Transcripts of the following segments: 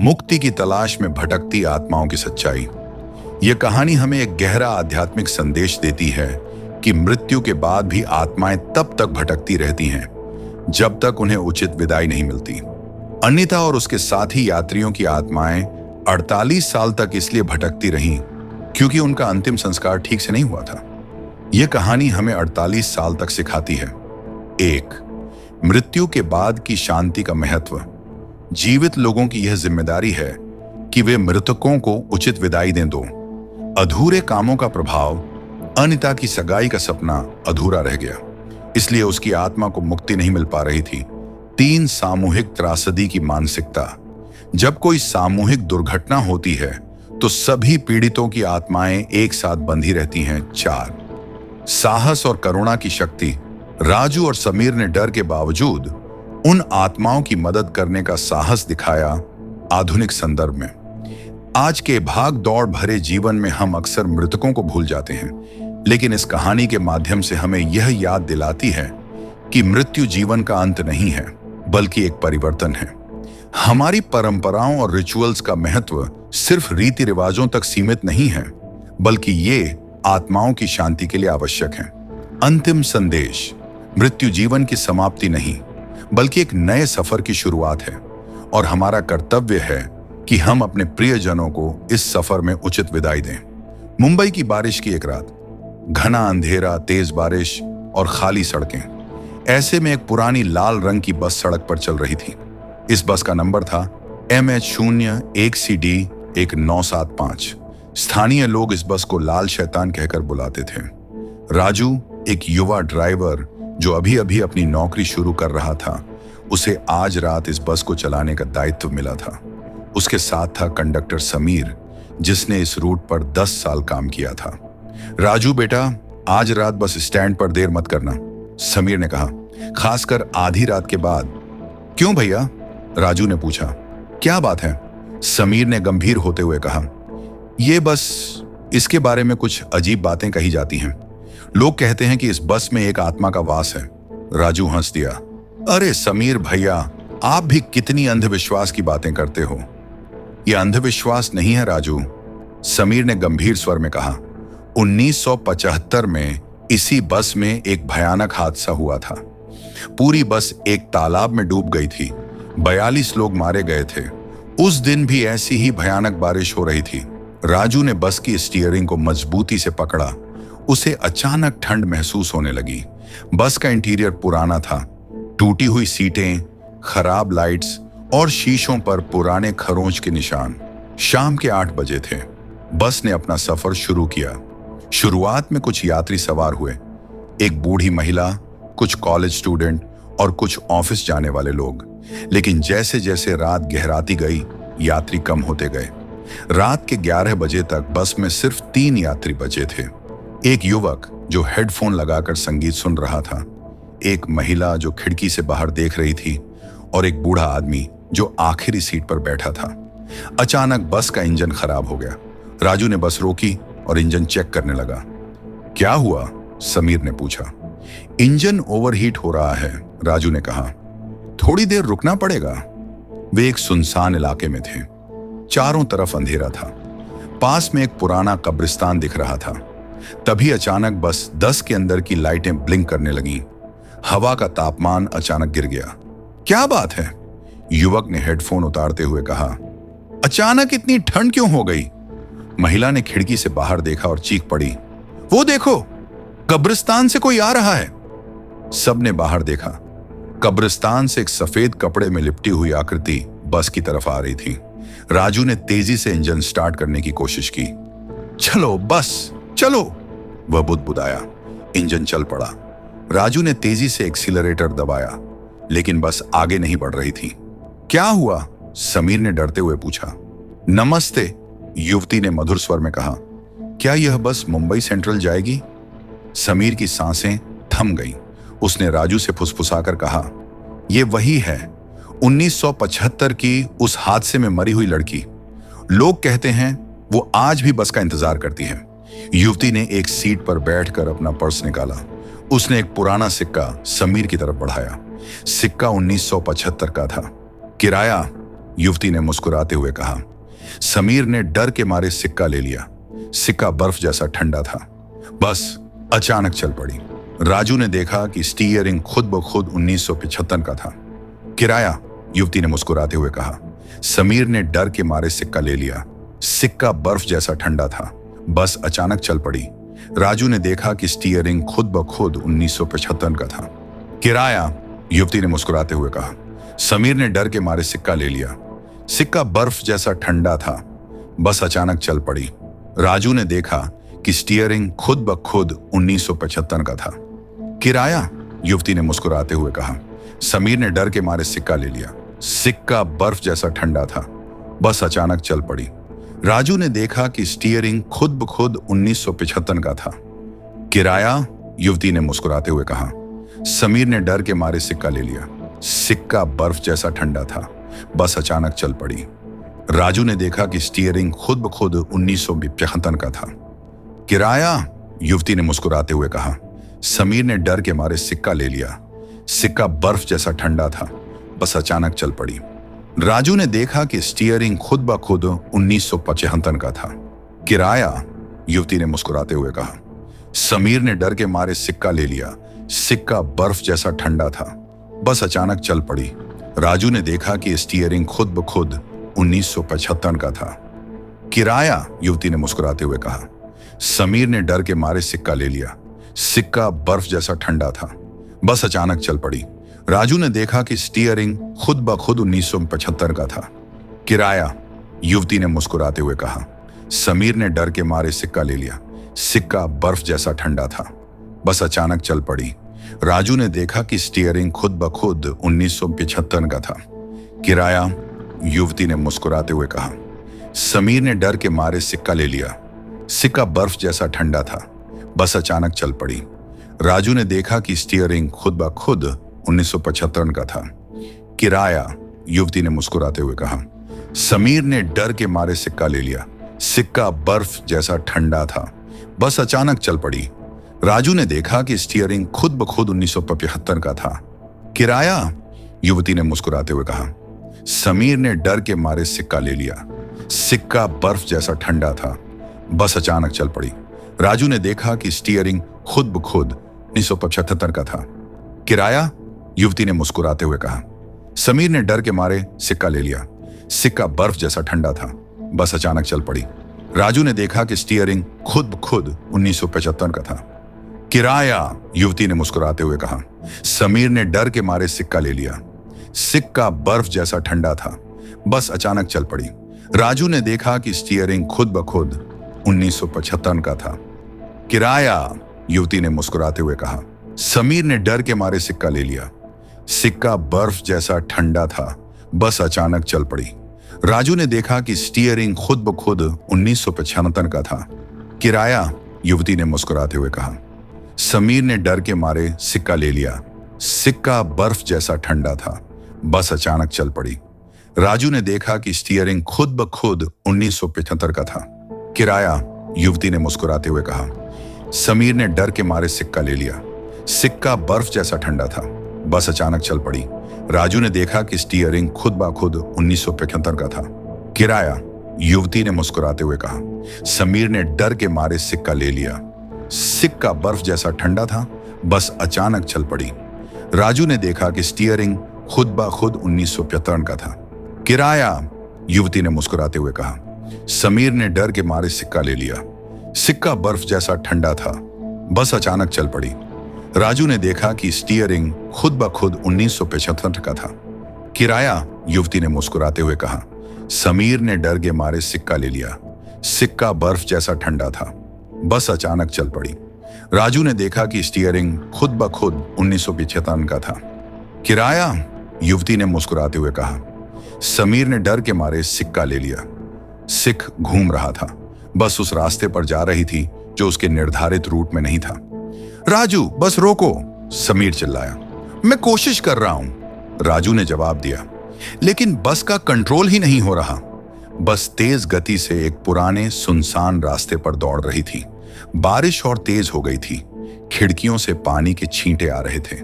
मुक्ति की तलाश में भटकती आत्माओं की सच्चाई। यह कहानी हमें एक गहरा आध्यात्मिक संदेश देती है कि मृत्यु के बाद भी आत्माएं तब तक भटकती रहती हैं जब तक उन्हें उचित विदाई नहीं मिलती। अनिता और उसके साथी यात्रियों की आत्माएं 48 साल तक इसलिए भटकती रहीं क्योंकि उनका अंतिम संस्कार ठीक से नहीं हुआ था। यह कहानी हमें 48 साल तक सिखाती है। 1. मृत्यु के बाद की शांति का महत्व। जीवित लोगों की यह जिम्मेदारी है कि वे मृतकों को उचित विदाई दें। 2. अधूरे कामों का प्रभाव। अनिता की सगाई का सपना अधूरा रह गया, इसलिए उसकी आत्मा को मुक्ति नहीं मिल पा रही थी। 3. सामूहिक त्रासदी की मानसिकता। जब कोई सामूहिक दुर्घटना होती है तो सभी पीड़ितों की आत्माएं एक साथ बंधी रहती हैं। 4. साहस और करुणा की शक्ति। राजू और समीर ने डर के बावजूद उन आत्माओं की मदद करने का साहस दिखाया। आधुनिक संदर्भ में आज के भाग दौड़ भरे जीवन में हम अक्सर मृतकों को भूल जाते हैं, लेकिन इस कहानी के माध्यम से हमें यह याद दिलाती है कि मृत्यु जीवन का अंत नहीं है, बल्कि एक परिवर्तन है। हमारी परंपराओं और रिचुअल्स का महत्व सिर्फ रीति रिवाजों तक सीमित नहीं है, बल्कि ये आत्माओं की शांति के लिए आवश्यक है। अंतिम संदेश। मृत्यु जीवन की समाप्ति नहीं, बल्कि एक नए सफर की शुरुआत है, और हमारा कर्तव्य है कि हम अपने प्रियजनों को इस सफर में उचित विदाई दें। मुंबई की बारिश की एक रात, घना अंधेरा, तेज बारिश और खाली सड़कें। ऐसे में एक पुरानी लाल रंग की बस सड़क पर चल रही थी। इस बस का नंबर था MH01CD 1975। स्थानीय लोग इस बस को लाल शैतान कहकर बुलाते थे। राजू, एक युवा ड्राइवर जो अभी अभी अपनी नौकरी शुरू कर रहा था, उसे आज रात इस बस को चलाने का दायित्व मिला था। उसके साथ था कंडक्टर समीर, जिसने इस रूट पर 10 साल काम किया था। राजू बेटा, आज रात बस स्टैंड पर देर मत करना, समीर ने कहा, खासकर आधी रात के बाद। क्यों भैया? राजू ने पूछा। क्या बात है? समीर ने गंभीर होते हुए कहा। ये बस, इसके बारे में कुछ अजीब बातें कही जाती हैं। लोग कहते हैं कि इस बस में एक आत्मा का वास है। राजू हंस दिया। अरे समीर भैया, आप भी कितनी अंधविश्वास की बातें करते हो। यह अंधविश्वास नहीं है राजू, समीर ने गंभीर स्वर में कहा। 1975 में इसी बस में एक भयानक हादसा हुआ था। पूरी बस एक तालाब में डूब गई थी। 42 लोग मारे गए थे। उस दिन भी ऐसी ही भयानक बारिश हो रही थी। राजू ने बस की स्टीयरिंग को मजबूती से पकड़ा। उसे अचानक ठंड महसूस होने लगी। बस का इंटीरियर पुराना था, टूटी हुई सीटें, खराब लाइट्स और शीशों पर पुराने खरोंच के निशान। शाम के 8 बजे थे। बस ने अपना सफर शुरू किया। शुरुआत में कुछ यात्री सवार हुए, एक बूढ़ी महिला, कुछ कॉलेज स्टूडेंट और कुछ ऑफिस जाने वाले लोग। लेकिन जैसे जैसे रात गहराती गई, यात्री कम होते गए। रात के 11 बजे तक बस में सिर्फ 3 यात्री बचे थे। एक युवक जो हेडफोन लगाकर संगीत सुन रहा था, एक महिला जो खिड़की से बाहर देख रही थी, और एक बूढ़ा आदमी जो आखिरी सीट पर बैठा था। अचानक बस का इंजन खराब हो गया। राजू ने बस रोकी और इंजन चेक करने लगा। क्या हुआ? समीर ने पूछा। इंजन ओवरहीट हो रहा है, राजू ने कहा। थोड़ी देर रुकना पड़ेगा। वे एक सुनसान इलाके में थे। चारों तरफ अंधेरा था। पास में एक पुराना कब्रिस्तान दिख रहा था। तभी अचानक बस 10 के अंदर की लाइटें ब्लिंक करने लगीं। हवा का तापमान अचानक गिर गया। क्या बात है? युवक ने हेडफोन उतारते हुए कहा। अचानक इतनी ठंड क्यों हो गई? महिला ने खिड़की से बाहर देखा और चीख पड़ी। वो देखो, कब्रिस्तान से कोई आ रहा है। सबने बाहर देखा। कब्रिस्तान से एक सफेद कपड़े में लिपटी हुई आकृति बस की तरफ आ रही थी। राजू ने तेजी से इंजन स्टार्ट करने की कोशिश की। चलो बस चलो, वह बुदबुदाया। इंजन चल पड़ा। राजू ने तेजी से एक्सीलरेटर दबाया, लेकिन बस आगे नहीं बढ़ रही थी। क्या हुआ? समीर ने डरते हुए पूछा। नमस्ते, युवती ने मधुर स्वर में कहा। क्या यह बस मुंबई सेंट्रल जाएगी? समीर की सांसें थम गईं। उसने राजू से फुसफुसाकर कहा, यह वही है, 1975 की उस हादसे में मरी हुई लड़की। लोग कहते हैं वो आज भी बस का इंतजार करती है। युवती ने एक सीट पर बैठकर अपना पर्स निकाला। उसने एक पुराना सिक्का समीर की तरफ बढ़ाया। सिक्का 1975 का था। किराया? युवती ने मुस्कुराते हुए कहा। समीर ने डर के मारे सिक्का ले लिया। सिक्का बर्फ जैसा ठंडा था। बस अचानक चल पड़ी। राजू ने देखा कि स्टीयरिंग खुद ब खुद 1975 का था। किराया, युवती ने मुस्कुराते हुए कहा। समीर ने डर के मारे सिक्का ले लिया। सिक्का बर्फ जैसा ठंडा था। बस अचानक चल पड़ी। राजू ने देखा कि स्टीयरिंग खुद ब खुद 1975 का था। किराया, युवती ने मुस्कुराते हुए कहा। समीर ने डर के मारे सिक्का ले लिया। सिक्का बर्फ जैसा ठंडा था। बस अचानक चल पड़ी। राजू ने देखा कि स्टीयरिंग खुद ब खुद 1975 का था। किराया, युवती ने मुस्कुराते हुए कहा। समीर ने डर के मारे सिक्का ले लिया। सिक्का बर्फ जैसा ठंडा था। बस अचानक चल पड़ी। राजू ने देखा कि स्टीयरिंग खुद ब खुद 1975 का था। किराया, युवती ने मुस्कुराते हुए कहा। समीर ने डर के मारे सिक्का ले लिया। सिक्का बर्फ जैसा ठंडा था। बस अचानक चल पड़ी। राजू ने देखा कि स्टीयरिंग खुद ब खुद 1975 का था। किराया, युवती ने मुस्कुराते हुए कहा। समीर ने डर के मारे सिक्का ले लिया। सिक्का बर्फ जैसा ठंडा था। बस अचानक चल पड़ी। राजू ने देखा कि स्टीयरिंग खुद ब खुद 1975 का था। किराया, युवती ने मुस्कुराते हुए कहा। समीर ने डर के मारे सिक्का ले लिया। सिक्का बर्फ जैसा ठंडा था। बस अचानक चल पड़ी। राजू ने देखा कि स्टीयरिंग खुद ब खुद 1975 का था। किराया, युवती ने मुस्कुराते हुए कहा। समीर ने डर के मारे सिक्का ले लिया। सिक्का बर्फ जैसा ठंडा था। बस अचानक चल पड़ी। राजू ने देखा कि स्टीयरिंग खुद ब खुद 1975 का था। किराया, युवती ने मुस्कुराते हुए कहा। समीर ने डर के मारे सिक्का ले लिया। सिक्का बर्फ जैसा ठंडा था। बस अचानक चल पड़ी। राजू ने देखा कि स्टीयरिंग खुद ब खुद 1975 का था। किराया, युवती ने मुस्कुराते हुए कहा। समीर ने डर के मारे सिक्का ले लिया। सिक्का बर्फ जैसा ठंडा था। बस अचानक चल पड़ी। राजू ने देखा कि स्टीयरिंग खुद ब खुद 1975 का था। किराया, युवती ने मुस्कुराते हुए कहा। समीर ने डर के मारे सिक्का ले लिया। सिक्का बर्फ जैसा ठंडा था। बस अचानक चल पड़ी। राजू ने देखा कि स्टीयरिंग खुद ब खुद 1975 का था। किराया, युवती ने मुस्कुराते हुए कहा। समीर ने डर के मारे सिक्का ले लिया। सिक्का बर्फ जैसा ठंडा था। बस अचानक चल पड़ी। राजू ने देखा कि स्टीयरिंग खुद ब खुद 1975 का था। किराया, युवती ने मुस्कुराते हुए कहा। समीर ने डर के मारे सिक्का ले लिया। सिक्का बर्फ जैसा ठंडा था। बस अचानक चल पड़ी। राजू ने देखा कि स्टीयरिंग खुद ब खुद 1975 का था। किराया, युवती ने मुस्कुराते हुए कहा। समीर ने डर के मारे सिक्का ले लिया। सिक्का बर्फ जैसा ठंडा था। बस अचानक चल पड़ी। राजू ने देखा कि स्टीयरिंग खुद ब खुद 1975 का था। किराया, युवती ने मुस्कुराते हुए कहा। समीर ने डर के मारे सिक्का ले लिया। सिक्का बर्फ जैसा ठंडा था। बस अचानक चल पड़ी। राजू ने देखा कि स्टीयरिंग खुद ब खुद 1975 का था। किराया, युवती ने मुस्कुराते हुए कहा। समीर ने डर के मारे सिक्का ले लिया। सिक्का बर्फ जैसा ठंडा था। बस अचानक चल पड़ी। राजू ने देखा कि स्टीयरिंग खुद ब खुद 1975 का था। किराया, युवती ने मुस्कुराते हुए कहा। समीर ने डर के मारे सिक्का ले लिया। सिक्का बर्फ जैसा ठंडा था। बस अचानक चल पड़ी। राजू ने देखा कि स्टीयरिंग खुद ब खुद 1975 का था। किराया, युवती ने मुस्कुराते हुए कहा। समीर ने डर के मारे सिक्का ले लिया। सिक्का बर्फ जैसा ठंडा था। बस अचानक चल पड़ी। राजू ने देखा कि स्टीयरिंग खुद ब खुद 1975 का था। किराया, युवती ने मुस्कुराते हुए कहा। समीर ने डर के मारे सिक्का ले लिया। सिक्का बर्फ जैसा ठंडा था। बस अचानक चल पड़ी। राजू ने देखा कि स्टीयरिंग खुद ब खुद 1975 का था। किराया, युवती ने मुस्कुराते हुए कहा। समीर ने डर के मारे सिक्का ले लिया। सिक्का बर्फ जैसा ठंडा था। बस अचानक चल पड़ी। राजू ने देखा कि स्टीयरिंग खुद ब खुद 1975 का था। किराया, युवती ने मुस्कुराते हुए कहा। समीर ने डर के मारे सिक्का ले लिया। सिख घूम रहा था। बस उस रास्ते पर जा रही थी जो उसके निर्धारित रूट में नहीं था। राजू, बस रोको, समीर चिल्लाया। मैं कोशिश कर रहा हूं, राजू ने जवाब दिया, लेकिन बस का कंट्रोल ही नहीं हो रहा। बस तेज गति से एक पुराने सुनसान रास्ते पर दौड़ रही थी। बारिश और तेज हो गई थी। खिड़कियों से पानी के छींटे आ रहे थे।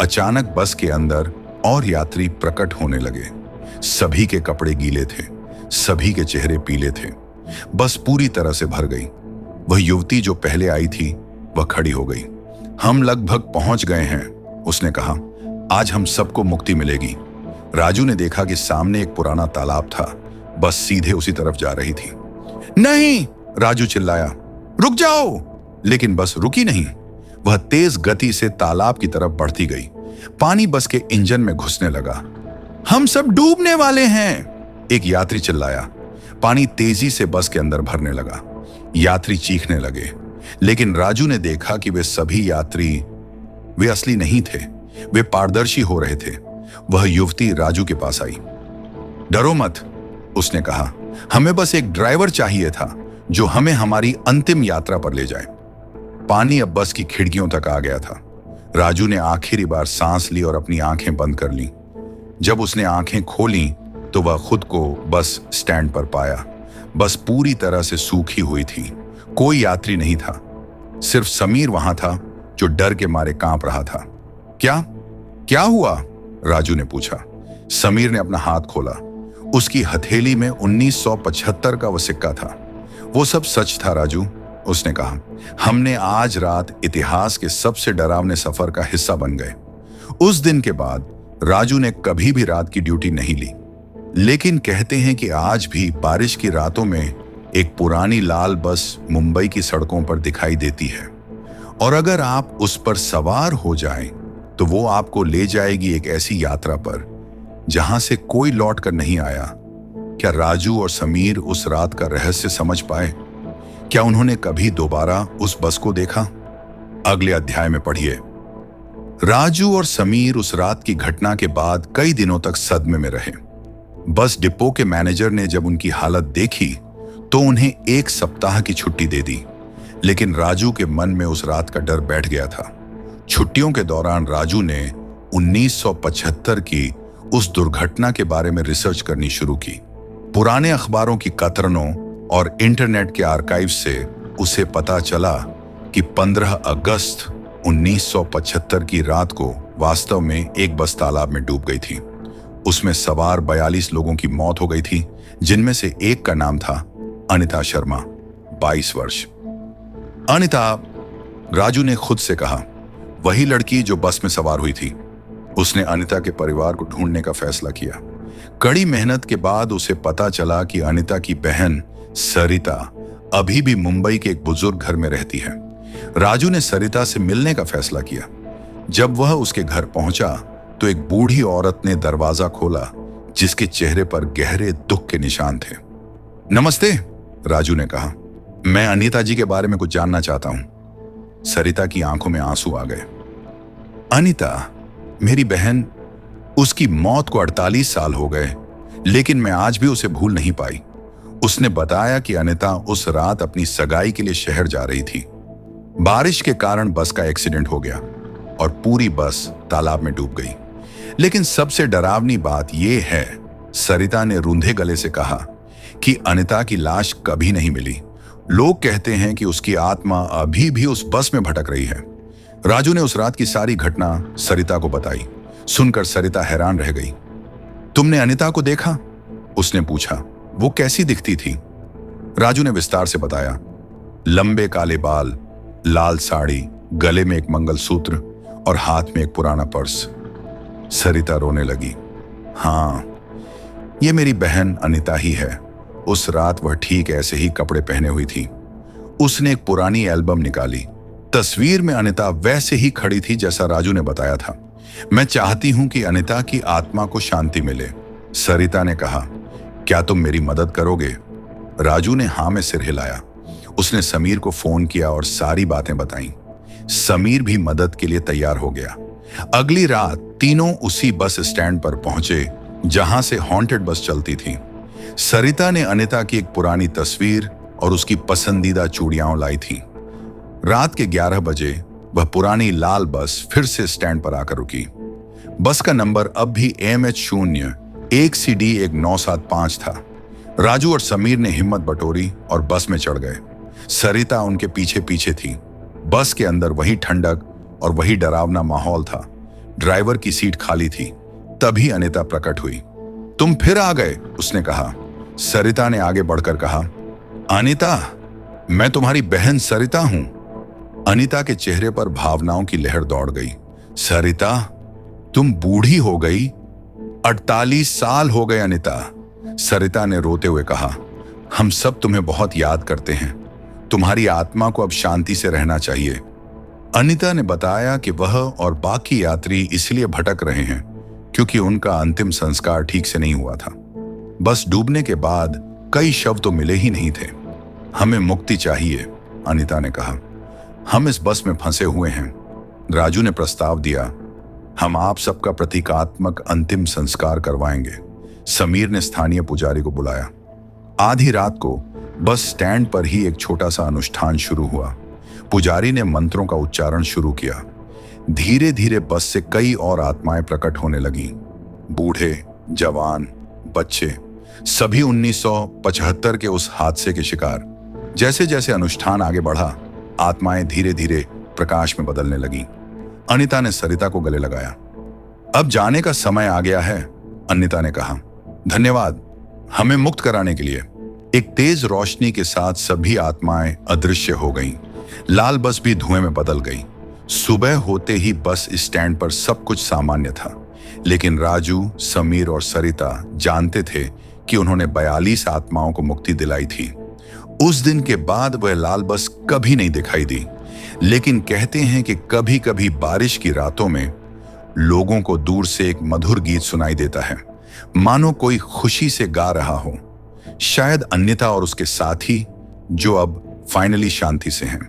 अचानक बस के अंदर और यात्री प्रकट होने लगे। सभी के कपड़े गीले थे, सभी के चेहरे पीले थे। बस पूरी तरह से भर गई। वह युवती जो पहले आई थी वह खड़ी हो गई। हम लगभग पहुंच गए हैं, उसने कहा। आज हम सबको मुक्ति मिलेगी। राजू ने देखा कि सामने एक पुराना तालाब था। बस सीधे उसी तरफ जा रही थी। नहीं, राजू चिल्लाया, रुक जाओ। लेकिन बस रुकी नहीं, वह तेज गति से तालाब की तरफ बढ़ती गई। पानी बस के इंजन में घुसने लगा। हम सब डूबने वाले हैं, एक यात्री चिल्लाया। पानी तेजी से बस के अंदर भरने लगा। यात्री चीखने लगे, लेकिन राजू ने देखा कि वे सभी यात्री वे असली नहीं थे, वे पारदर्शी हो रहे थे। वह युवती राजू के पास आई। डरो मत, उसने कहा। हमें बस एक ड्राइवर चाहिए था जो हमें हमारी अंतिम यात्रा पर ले जाए। पानी अब बस की खिड़कियों तक आ गया था। राजू ने आखिरी बार सांस ली और अपनी आंखें बंद कर ली। जब उसने आंखें खोली तो वह खुद को बस स्टैंड पर पाया। बस पूरी तरह से सूखी हुई थी। कोई यात्री नहीं था, सिर्फ समीर वहां था जो डर के मारे कांप रहा था। क्या क्या हुआ? राजू ने पूछा। समीर ने अपना हाथ खोला। उसकी हथेली में 1975 का वह सिक्का था। वो सब सच था राजू, उसने कहा। हमने आज रात इतिहास के सबसे डरावने सफर का हिस्सा बन गए। उस दिन के बाद राजू ने कभी भी रात की ड्यूटी नहीं ली, लेकिन कहते हैं कि आज भी बारिश की रातों में एक पुरानी लाल बस मुंबई की सड़कों पर दिखाई देती है, और अगर आप उस पर सवार हो जाएं, तो वो आपको ले जाएगी एक ऐसी यात्रा पर जहां से कोई लौट कर नहीं आया। क्या राजू और समीर उस रात का रहस्य समझ पाए? क्या उन्होंने कभी दोबारा उस बस को देखा? अगले अध्याय में पढ़िए। राजू और समीर उस रात की घटना के बाद कई दिनों तक सदमे में रहे। बस डिपो के मैनेजर ने जब उनकी हालत देखी तो उन्हें 1 सप्ताह की छुट्टी दे दी, लेकिन राजू के मन में उस रात का डर बैठ गया था। छुट्टियों के दौरान राजू ने 1975 की उस दुर्घटना के बारे में रिसर्च करनी शुरू की। पुराने अखबारों की कतरनों और इंटरनेट के आर्काइव से उसे पता चला कि 15 अगस्त 1975 की रात को वास्तव में एक बस तालाब में डूब गई थी। उसमें सवार 42 लोगों की मौत हो गई थी, जिनमें से एक का नाम था अनिता शर्मा, 22 वर्ष। अनिता, राजू ने खुद से कहा, वही लड़की जो बस में सवार हुई थी। उसने अनिता के परिवार को ढूंढने का फैसला किया। कड़ी मेहनत के बाद उसे पता चला कि अनिता की बहन सरिता अभी भी मुंबई के एक बुजुर्ग घर में रहती है। राजू ने सरिता से मिलने का फैसला किया। जब वह उसके घर पहुंचा तो एक बूढ़ी औरत ने दरवाजा खोला, जिसके चेहरे पर गहरे दुख के निशान थे। नमस्ते, राजू ने कहा। मैं अनिता जी के बारे में कुछ जानना चाहता हूं। सरिता की आंखों में आंसू आ गए। अनिता, मेरी बहन, उसकी मौत को 48 साल हो गए, लेकिन मैं आज भी उसे भूल नहीं पाई। उसने बताया कि अनिता उस रात अपनी सगाई के लिए शहर जा रही थी। बारिश के कारण बस का एक्सीडेंट हो गया और पूरी बस तालाब में डूब गई। लेकिन सबसे डरावनी बात यह है, सरिता ने रूंधे गले से कहा कि अनिता की लाश कभी नहीं मिली। लोग कहते हैं कि उसकी आत्मा अभी भी उस बस में भटक रही है। राजू ने उस रात की सारी घटना सरिता को बताई। सुनकर सरिता हैरान रह गई। तुमने अनिता को देखा? उसने पूछा। वो कैसी दिखती थी? राजू ने विस्तार से बताया। लंबे काले बाल, लाल साड़ी, गले में एक मंगलसूत्र और हाथ में एक पुराना पर्स। सरिता रोने लगी। हाँ, ये मेरी बहन अनिता ही है। उस रात वह ठीक ऐसे ही कपड़े पहने हुई थी। उसने एक पुरानी एल्बम निकाली। तस्वीर में अनिता वैसे ही खड़ी थी जैसा राजू ने बताया था। मैं चाहती हूं कि अनिता की आत्मा को शांति मिले, सरिता ने कहा। क्या तुम मेरी मदद करोगे? राजू ने हाँ में सिर हिलाया। उसने समीर को फोन किया और सारी बातें बताईं। समीर भी मदद के लिए तैयार हो गया। अगली रात तीनों उसी बस स्टैंड पर पहुंचे जहां से हॉन्टेड बस चलती थी। सरिता ने अनिता की एक पुरानी तस्वीर और उसकी पसंदीदा चूड़ियां लाई थी। रात के 11 बजे वह पुरानी लाल बस फिर से स्टैंड पर आकर रुकी। बस का नंबर अब भी MH01CD1975 था। राजू और समीर ने हिम्मत बटोरी और बस में चढ़ गए। सरिता उनके पीछे पीछे थी। बस के अंदर वही ठंडक और वही डरावना माहौल था। ड्राइवर की सीट खाली थी। तभी अनिता प्रकट हुई। तुम फिर आ गए, उसने कहा। सरिता ने आगे बढ़कर कहा, अनीता, मैं तुम्हारी बहन सरिता हूं। अनीता के चेहरे पर भावनाओं की लहर दौड़ गई। सरिता, तुम बूढ़ी हो गई? 48 साल हो गए अनीता, सरिता ने रोते हुए कहा। हम सब तुम्हें बहुत याद करते हैं। तुम्हारी आत्मा को अब शांति से रहना चाहिए। अनीता ने बताया कि वह और बाकी यात्री इसलिए भटक रहे हैं क्योंकि उनका अंतिम संस्कार ठीक से नहीं हुआ था। बस डूबने के बाद कई शव तो मिले ही नहीं थे। हमें मुक्ति चाहिए, अनीता ने कहा। हम इस बस में फंसे हुए हैं। राजू ने प्रस्ताव दिया, हम आप सबका प्रतीकात्मक अंतिम संस्कार करवाएंगे। समीर ने स्थानीय पुजारी को बुलाया। आधी रात को बस स्टैंड पर ही एक छोटा सा अनुष्ठान शुरू हुआ। पुजारी ने मंत्रों का उच्चारण शुरू किया। धीरे धीरे बस से कई और आत्माएं प्रकट होने लगीं। बूढ़े, जवान, बच्चे, सभी 1975 के उस हादसे के शिकार। जैसे जैसे अनुष्ठान आगे बढ़ा, आत्माएं धीरे धीरे प्रकाश में बदलने लगीं। अनीता ने सरिता को गले लगाया। अब जाने का समय आ गया है, अनीता ने कहा। धन्यवाद हमें मुक्त कराने के लिए। एक तेज रोशनी के साथ सभी आत्माएं अदृश्य हो गईं। लाल बस भी धुएं में बदल गई। सुबह होते ही बस स्टैंड पर सब कुछ सामान्य था, लेकिन राजू, समीर और सरिता जानते थे कि उन्होंने 42 आत्माओं को मुक्ति दिलाई थी। उस दिन के बाद वह लाल बस कभी नहीं दिखाई दी। लेकिन कहते हैं कि कभी कभी बारिश की रातों में लोगों को दूर से एक मधुर गीत सुनाई देता है, मानो कोई खुशी से गा रहा हो। शायद अन्यथा और उसके साथी जो अब फाइनली शांति से हैं।